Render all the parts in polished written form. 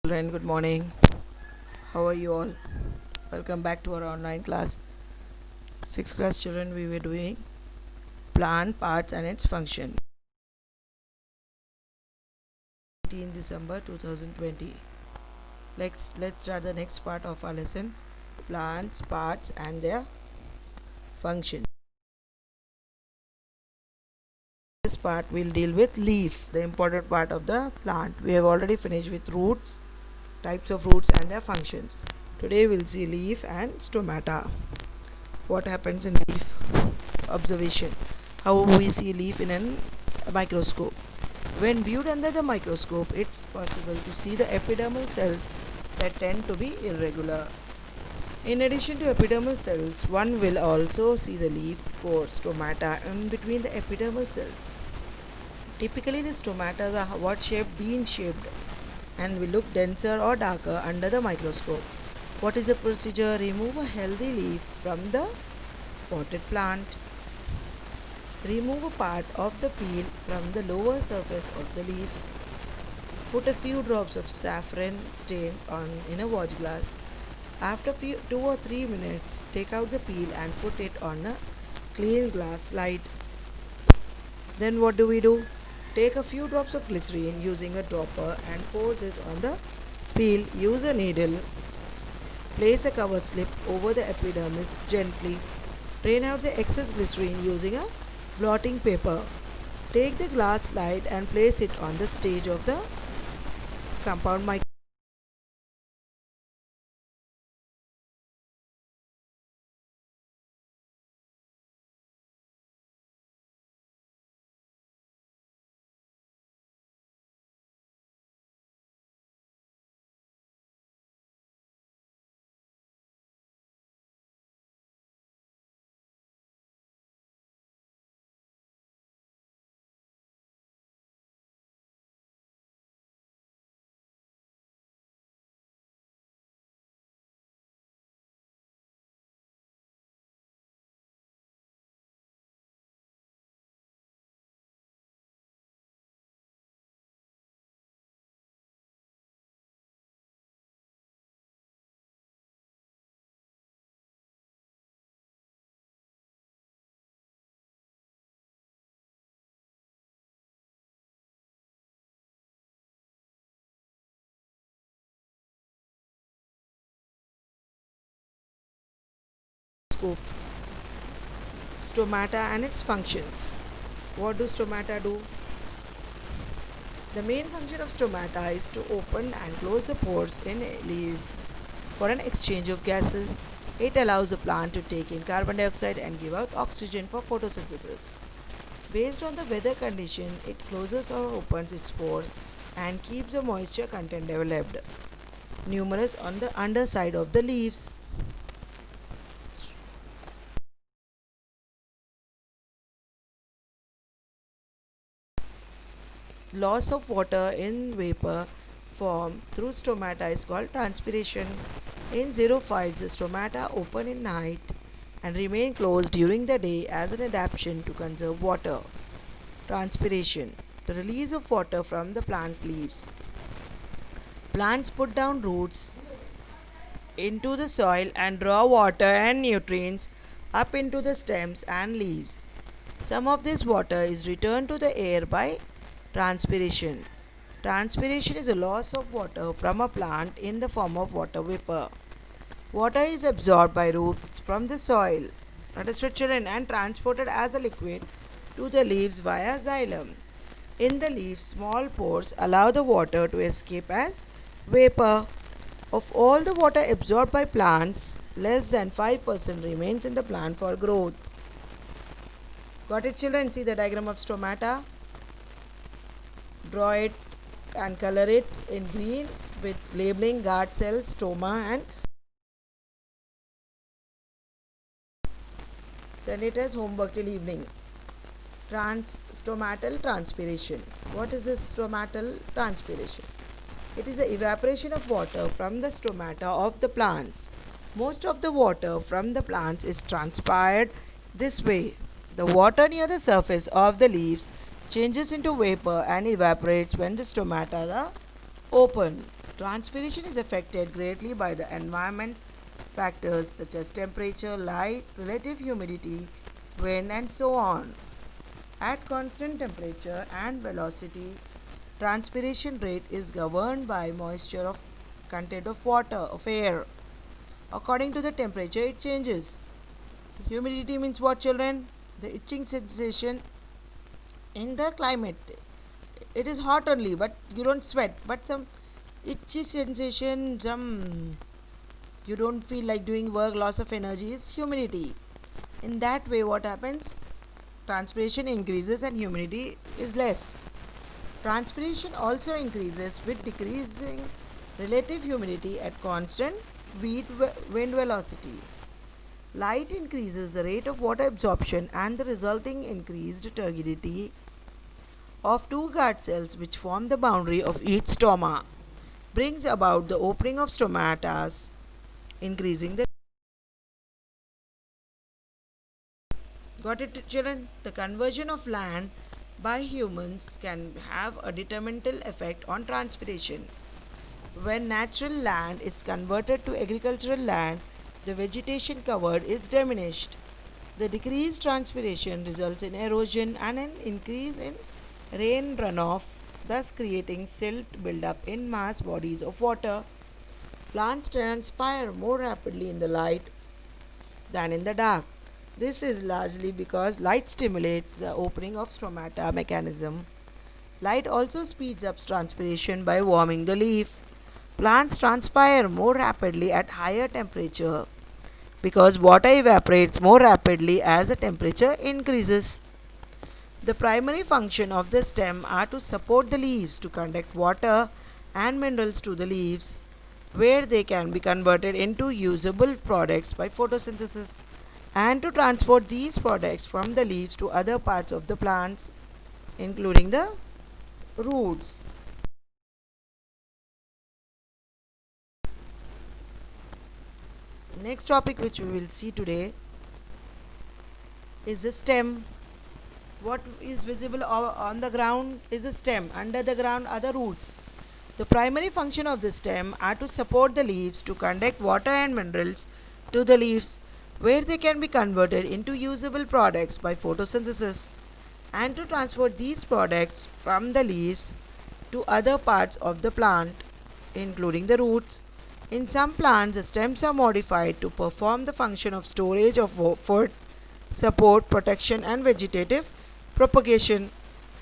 Children, good morning. How are you all? Welcome back to our online class. Sixth class children, we were doing plant parts and its function. 18 December 2020. Let's start the next part of our lesson. Plants, parts and their function. This part will deal with leaf, the important part of the plant. We have already finished with roots, types of roots and their functions. Today we'll see leaf and stomata. What happens in leaf? Observation. How we see leaf in a microscope. When viewed under the microscope, it's possible to see the epidermal cells that tend to be irregular. In addition to epidermal cells, one will also see the leaf pores, stomata, in between the epidermal cells. Typically, the stomata are what-shaped, bean-shaped, and will look denser or darker under the microscope. What is the procedure? Remove a healthy leaf from the potted plant. Remove a part of the peel from the lower surface of the leaf. Put a few drops of saffron stain in a watch glass. After 2 or 3 minutes, take out the peel and put it on a clean glass slide. Then what do? Take a few drops of glycerine using a dropper and pour this on the peel. Use a needle. Place a cover slip over the epidermis gently. Drain out the excess glycerine using a blotting paper. Take the glass slide and place it on the stage of the compound microscope. Stomata and its functions. What do stomata do? The main function of stomata is to open and close the pores in leaves for an exchange of gases. It allows the plant to take in carbon dioxide and give out oxygen for photosynthesis. Based on the weather condition, it closes or opens its pores and keeps the moisture content developed. Numerous on the underside of the leaves. Loss of water in vapor form through stomata is called transpiration. In xerophiles, the stomata open in night and remain closed during the day as an adaptation to conserve water. Transpiration, the release of water from the plant leaves. Plants put down roots into the soil and draw water and nutrients up into the stems and leaves. Some of this water is returned to the air by transpiration. Transpiration is a loss of water from a plant in the form of water vapor. Water is absorbed by roots from the soil, structured and transported as a liquid to the leaves via xylem. In the leaves, small pores allow the water to escape as vapor. Of all the water absorbed by plants, less than 5% remains in the plant for growth. Got it, children? See the diagram of stomata. Draw it and color it in green with labeling guard cell, stoma, and send it as homework till evening. Stomatal transpiration. What is this stomatal transpiration? It is the evaporation of water from the stomata of the plants. Most of the water from the plants is transpired this way. The water near the surface of the leaves changes into vapor and evaporates when the stomata are open. Transpiration is affected greatly by the environment factors such as temperature, light, relative humidity, wind, and so on. At constant temperature and velocity, transpiration rate is governed by moisture of content of water of air. According to the temperature, it changes. Humidity means what, children? The itching sensation in the climate. It is hot only, but you don't sweat. But some itchy sensation, some you don't feel like doing work, loss of energy is humidity. In that way, what happens? Transpiration increases and humidity is less. Transpiration also increases with decreasing relative humidity at constant wind velocity. Light increases the rate of water absorption and the resulting increased turgidity of two guard cells which form the boundary of each stoma brings about the opening of stomatas, increasing the. Got it, children? The conversion of land by humans can have a detrimental effect on transpiration. When natural land is converted to agricultural land, the vegetation covered is diminished. The decreased transpiration results in erosion and an increase in rain runoff, thus creating silt buildup in mass bodies of water. Plants transpire more rapidly in the light than in the dark. This is largely because light stimulates the opening of stomata mechanism. Light also speeds up transpiration by warming the leaf. Plants transpire more rapidly at higher temperature because water evaporates more rapidly as the temperature increases. The primary function of the stem are to support the leaves, to conduct water and minerals to the leaves, where they can be converted into usable products by photosynthesis, and to transport these products from the leaves to other parts of the plants, including the roots. Next topic which we will see today is the stem. What is visible on the ground is a stem. Under the ground are the roots. The primary function of the stem are to support the leaves, to conduct water and minerals to the leaves, where they can be converted into usable products by photosynthesis, and to transport these products from the leaves to other parts of the plant, including the roots. In some plants, the stems are modified to perform the function of storage of food, support, protection, and vegetative propagation.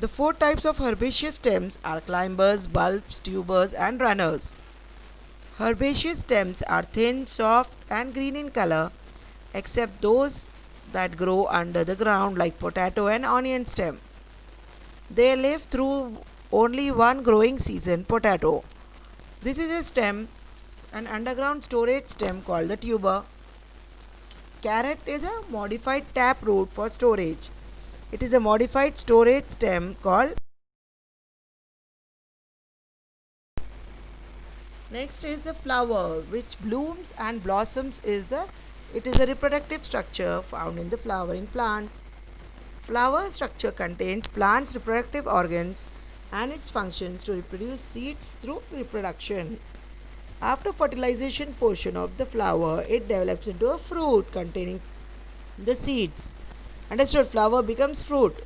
The four types of herbaceous stems are climbers, bulbs, tubers, and runners. Herbaceous stems are thin, soft, and green in color, except those that grow under the ground like potato and onion stem. They live through only one growing season, potato. This is a stem, an underground storage stem called the tuber. Carrot is a modified taproot for storage. It is a modified storage stem called. Next is the flower, which blooms and blossoms. It is a reproductive structure found in the flowering plants. Flower structure contains plants' reproductive organs and its functions to reproduce seeds through reproduction. After fertilization portion of the flower, it develops into a fruit containing the seeds. Understood? Flower becomes fruit.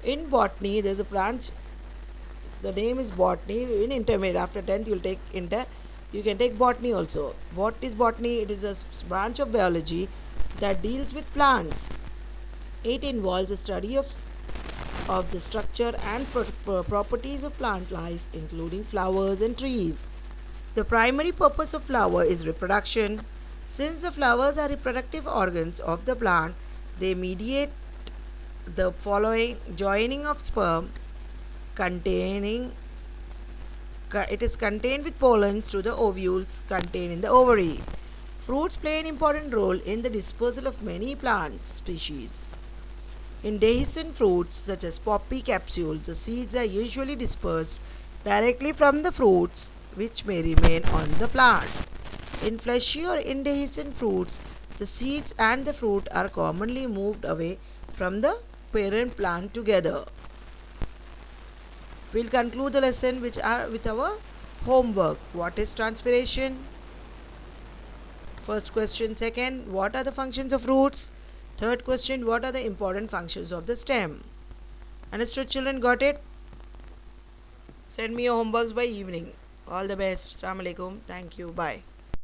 In botany, there is a branch. The name is botany. In intermediate, after 10th, you'll take inter. You can take botany also. What is botany? It is a branch of biology that deals with plants. It involves a study of the structure and properties of plant life, including flowers and trees. The primary purpose of flower is reproduction. Since the flowers are reproductive organs of the plant, they mediate the following joining of sperm it is contained with pollens to the ovules contained in the ovary. Fruits play an important role in the dispersal of many plant species. In dehiscent fruits such as poppy capsules, the seeds are usually dispersed directly from the fruits, which may remain on the plant. In fleshy or indehiscent fruits, the seeds and the fruit are commonly moved away from the parent plant together. We'll conclude the lesson with our Homework. What is transpiration? First question. Second, what are the functions of roots? Third question, what are the important functions of the stem? Understood, children? Got it? Send me your homeworks by evening. All the best. Assalamu alaikum. Thank you. Bye.